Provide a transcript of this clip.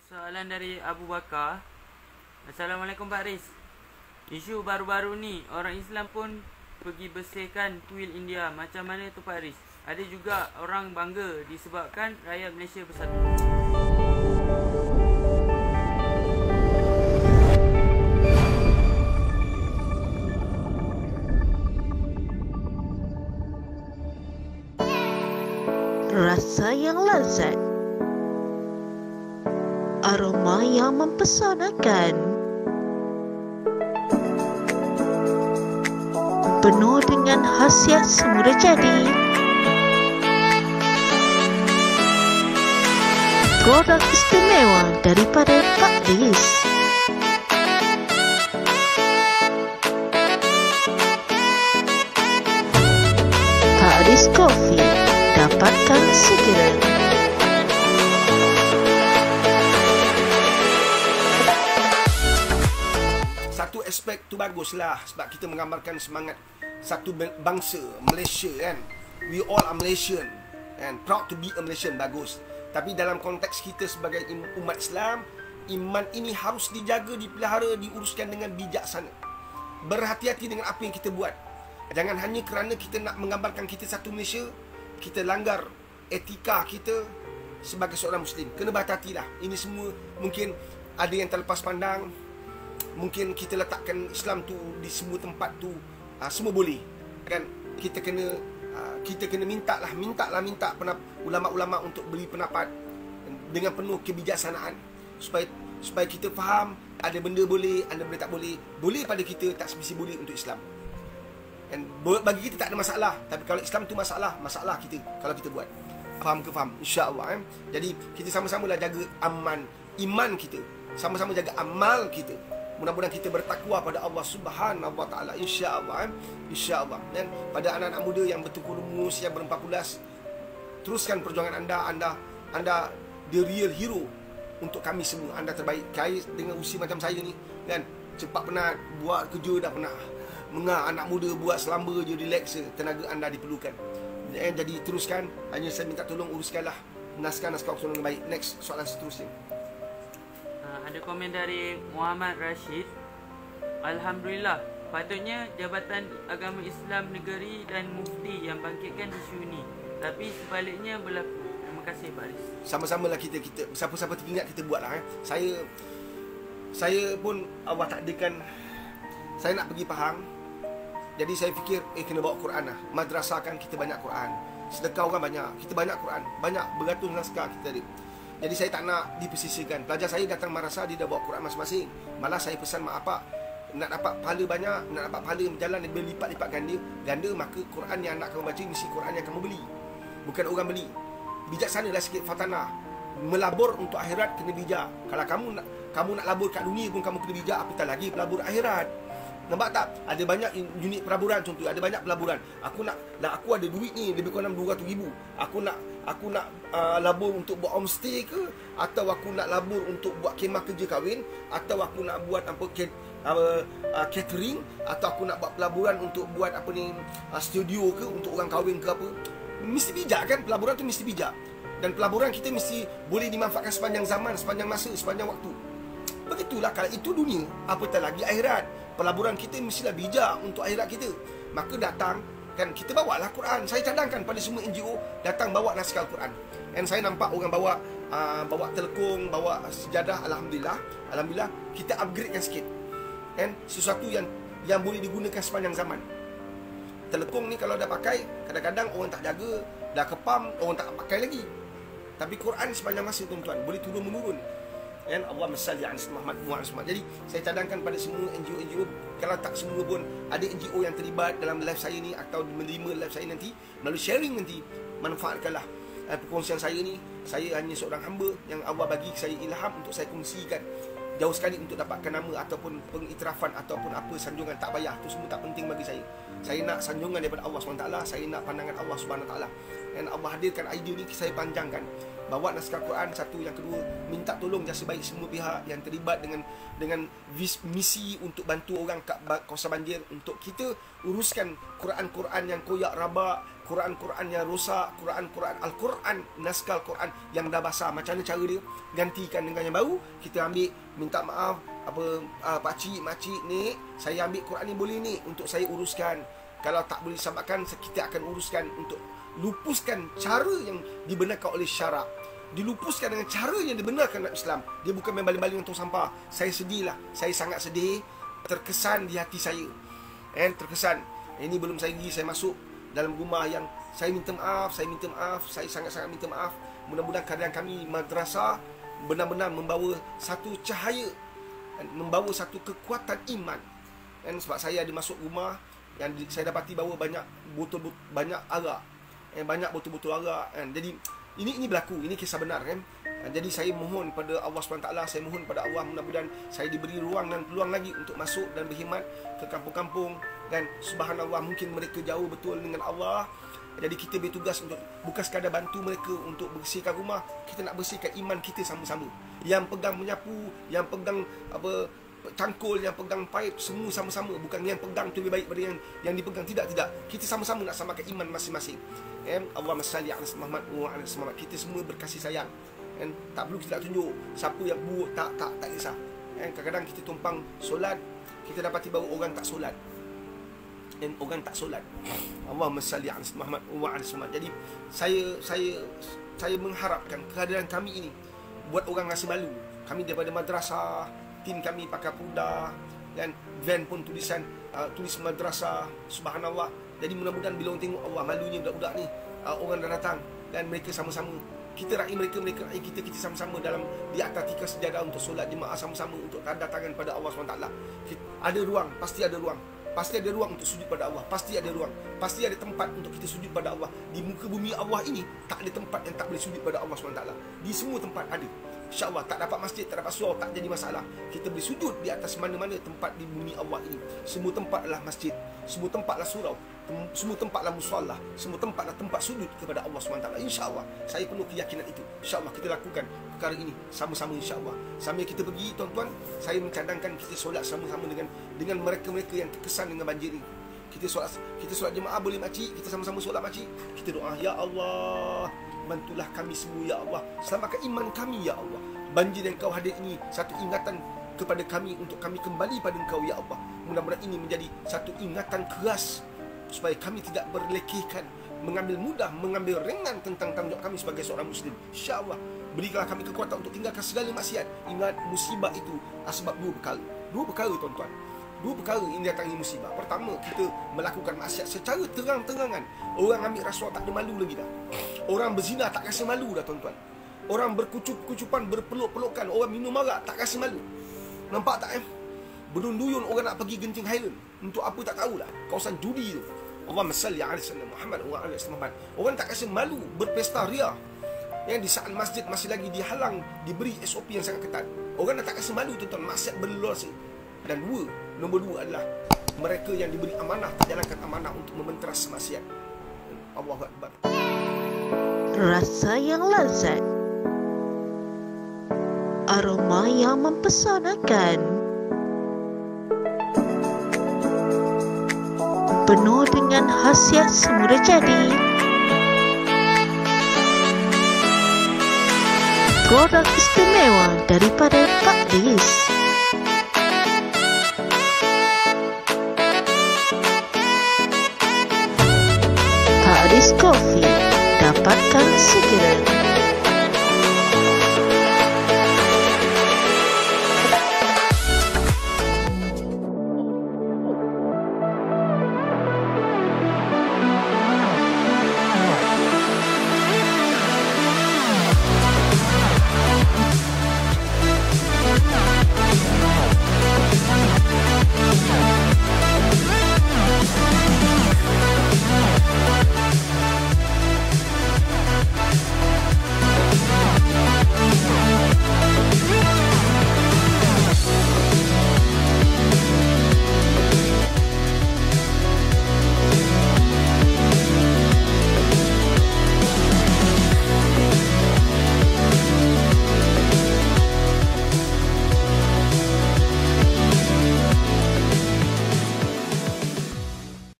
Soalan dari Abu Bakar. Assalamualaikum Pak Riz. Isu baru-baru ni orang Islam pun pergi bersihkan kuil India. Macam mana tu Pak Riz? Ada juga orang bangga disebabkan rakyat Malaysia bersatu. Rasa yang lezat, aroma yang mempesonakan, penuh dengan khasiat semula jadi. Produk istimewa daripada Pak Riz. Pak Riz Coffee, dapatkan segera. Satu aspek tu baguslah sebab kita menggambarkan semangat satu bangsa Malaysia kan. We all are Malaysian and proud to be a Malaysian, bagus. Tapi dalam konteks kita sebagai umat Islam, iman ini harus dijaga, dipelihara, diuruskan dengan bijaksana. Berhati-hati dengan apa yang kita buat. Jangan hanya kerana kita nak menggambarkan kita satu Malaysia, kita langgar etika kita sebagai seorang Muslim. Kena berhati-hatilah. Ini semua mungkin ada yang terlepas pandang. Mungkin kita letakkan Islam tu di semua tempat tu semua boleh. Kan kita kena minta ulama-ulama untuk beri pendapat dengan penuh kebijaksanaan supaya kita faham ada benda boleh, ada benda tak boleh. Boleh pada kita, tak semesti boleh untuk Islam. Dan bagi kita tak ada masalah. Tapi kalau Islam tu masalah kita kalau kita buat. Faham ke faham? InsyaAllah. Jadi kita sama-samalah jaga iman kita. Sama-sama jaga amal kita. Mudah-mudahan kita bertakwa pada Allah Subhanahu Wa Taala, insya-Allah. Insya-Allah. Dan pada anak-anak muda yang bertukar rumus, yang ber-14, teruskan perjuangan anda the real hero untuk kami semua. Anda terbaik. Kait dengan usia macam saya ni kan, cepat penat, buat kerja dah penat. Anak muda buat selamba je, relax je, tenaga anda diperlukan. Jadi teruskan. Hanya saya minta tolong uruskanlah naskah-naskah dengan baik. Next, soalan seterusnya. Ada komen dari Muhammad Rashid. Alhamdulillah, patutnya Jabatan Agama Islam Negeri dan Mufti yang bangkitkan isu ini. Tapi sebaliknya berlaku. Terima kasih Pak Riz. Sama-samalah kita siapa-siapa teringat kita buatlah. Saya pun Allah takdirkan saya nak pergi Pahang. Jadi saya fikir kena bawa Quran lah. Madrasah kan kita banyak Quran. Sedekah orang banyak. Kita banyak Quran. Banyak beratus naskah kita ada. Jadi saya tak nak dipersisihkan. Pelajar saya datang madrasah, dia dah bawa Quran masing-masing. Malah saya pesan mak apa, nak dapat pahala banyak, nak dapat pahala berjalan lebih lipat-lipat ganda, maka Quran yang anak kamu baca mesti Quran yang kamu beli, bukan orang beli. Bijaksanalah sikit Fatanah. Melabur untuk akhirat kena bijak. Kalau kamu nak labur kat dunia pun kamu kena bijak, apatah lagi pelabur akhirat. Nampak tak? Ada banyak unit pelaburan contoh. Ada banyak pelaburan. Aku ada duit ni lebih kurang 200,000. Aku nak labur untuk buat homestay ke, atau aku nak labur untuk buat kemah kerja kahwin, atau aku nak buat catering, atau aku nak buat pelaburan untuk buat studio ke untuk orang kahwin ke apa. Mesti bijak kan? Pelaburan tu mesti bijak. Dan pelaburan kita mesti boleh dimanfaatkan sepanjang zaman, sepanjang masa, sepanjang waktu. Begitulah kalau itu dunia, apatah lagi akhirat. Pelaburan kita mestilah bijak untuk akhirat kita. Maka datang kan, kita bawalah Quran. Saya cadangkan pada semua NGO datang bawa naskah Quran. Dan saya nampak orang bawa telekung, bawa sejadah. Alhamdulillah kita upgradekan sikit. Dan sesuatu yang boleh digunakan sepanjang zaman. Telekung ni kalau dah pakai, kadang-kadang orang tak jaga, dah kepam, orang tak pakai lagi. Tapi Quran sepanjang masa tuan-tuan boleh turun-menurun. Dan Allahumma salli ala Muhammad wa ala. Jadi saya cadangkan pada semua NGO, kalau tak semua pun ada NGO yang terlibat dalam live saya ni atau menerima live saya nanti, melalui sharing nanti, manfaatkanlah perkongsian saya ni. Saya hanya seorang hamba yang Allah bagi saya ilham untuk saya kongsikan. Jauh sekali untuk dapatkan nama ataupun pengiktirafan ataupun apa sanjungan, tak payah. Itu semua tak penting bagi saya. Saya nak sanjungan daripada Allah SWT. Saya nak pandangan Allah SWT. Dan Allah hadirkan idea ni, saya panjangkan. bawa naskah Quran. Satu, yang kedua, minta tolong jasa baik semua pihak yang terlibat dengan misi untuk bantu orang kat kawasan banjir, untuk kita uruskan Quran-Quran yang koyak rabak, Quran-Quran yang rosak, Al-Quran, naskah Al-Quran yang dah basah. Macam mana cara dia? Gantikan dengan yang baru. Kita ambil, minta maaf pakcik, makcik ni, saya ambil Quran ni boleh ni untuk saya uruskan. Kalau tak boleh disamakan, kita akan uruskan untuk lupuskan cara yang dibenarkan oleh syarak. Dilupuskan dengan cara yang dibenarkan dalam Islam. Dia bukan main baling-baling untuk sampah. Saya sedih lah. Saya sangat sedih. Terkesan di hati saya. Terkesan. Ini belum saya pergi, saya masuk dalam rumah yang saya minta maaf. Saya sangat-sangat minta maaf. Mudah-mudahan keadaan kami madrasah benar-benar membawa satu cahaya, membawa satu kekuatan iman. Sebab saya ada masuk rumah yang saya dapati bawa banyak botol, banyak arak, banyak botol-botol arak. Jadi ini berlaku, ini kisah benar kan. Jadi saya mohon pada Allah SWT, saya mohon pada Allah, mudah-mudahan saya diberi ruang dan peluang lagi untuk masuk dan berkhidmat ke kampung-kampung. Dan subhanallah, mungkin mereka jauh betul dengan Allah. Jadi kita bertugas untuk bukan sekadar bantu mereka untuk bersihkan rumah, kita nak bersihkan iman kita sama-sama. Yang pegang menyapu, yang pegang cangkul, yang pegang paip, semua sama-sama. Bukan yang pegang tu lebih baik daripada yang dipegang. Tidak. Kita sama-sama nak samakan iman masing-masing. Allahumma salli ala Muhammad wa ala Muhammad. Kita semua berkasih sayang. Tak perlu kita nak tunjuk siapa yang buruk, tak kisah. Kadang-kadang kita tumpang solat, kita dapati bahawa orang tak solat. Orang tak solat. Allahumma salli ala Muhammad wa ala Muhammad. Jadi saya mengharapkan kehadiran kami ini buat orang rasa malu. Kami daripada madrasah, tim kami pakai pudar, dan van pun tulis madrasah. Subhanallah. Jadi mudah-mudahan bila orang tengok, Allah, malunya budak-budak ni, orang dah datang dan mereka sama-sama, kita rakyat mereka rakyat kita sama-sama dalam di atas tikar sejadah untuk solat jemaah sama-sama untuk tanda tangan pada Allah SWT. Ada ruang, pasti ada ruang. Pasti ada ruang untuk sujud pada Allah. Pasti ada ruang. Pasti ada tempat untuk kita sujud pada Allah. Di muka bumi Allah ini tak ada tempat yang tak boleh sujud pada Allah SWT. Di semua tempat ada. InsyaAllah, tak dapat masjid, tak dapat surau, tak jadi masalah. Kita boleh sujud di atas mana-mana tempat di bumi Allah ini. Semua tempat adalah masjid, semua tempat adalah surau, semua tempat adalah musallah, semua tempat adalah tempat sujud kepada Allah SWT. InsyaAllah, saya penuh keyakinan itu. InsyaAllah kita lakukan perkara ini sama-sama, insyaAllah. Sambil kita pergi, tuan-tuan, saya mencadangkan kita solat sama-sama dengan mereka-mereka yang terkesan dengan banjir ini. Kita solat jemaah boleh makcik, kita sama-sama solat makcik. Kita doa, Ya Allah, bantulah kami semua, Ya Allah. Selamatkan iman kami, Ya Allah. Banjir yang Kau hadir ini satu ingatan kepada kami untuk kami kembali pada Engkau, Ya Allah. Mudah-mudahan ini menjadi satu ingatan keras supaya kami tidak berlekehkan, mengambil ringan tentang tanggungjawab kami sebagai seorang Muslim. InsyaAllah, berikanlah kami kekuatan untuk tinggalkan segala maksiat. Ingat, musibah itu sebab dua perkara, tuan-tuan. Dua perkara ini datangi musibah. Pertama, kita melakukan maksiat secara terang-terangan. Orang ambil rasuah tak ada malu lagi dah. Orang berzina tak rasa malu dah, tuan-tuan. Orang berkucup-kucupan, berpeluk-pelukan, orang minum arak tak rasa malu. Nampak tak berduyun orang nak pergi Genting Highland. Untuk apa tak tahulah. Kawasan judi tu. Allahumma salli ala Muhammad wa ala Muhammad. Orang tak rasa malu berpesta ria. Yang di saat masjid masih lagi dihalang, diberi SOP yang sangat ketat. Orang dah tak rasa malu, tuan-tuan. Maksiat berleluasa. Dan nombor dua adalah mereka yang diberi amanah tak jalankan amanah untuk mementeras maksiat. Allahu Akbar. Rasa yang lazat, aroma yang mempesonakan, penuh dengan khasiat semula jadi. Produk istimewa daripada Pak Dis. Pak Dis Coffee, dapatkan segera.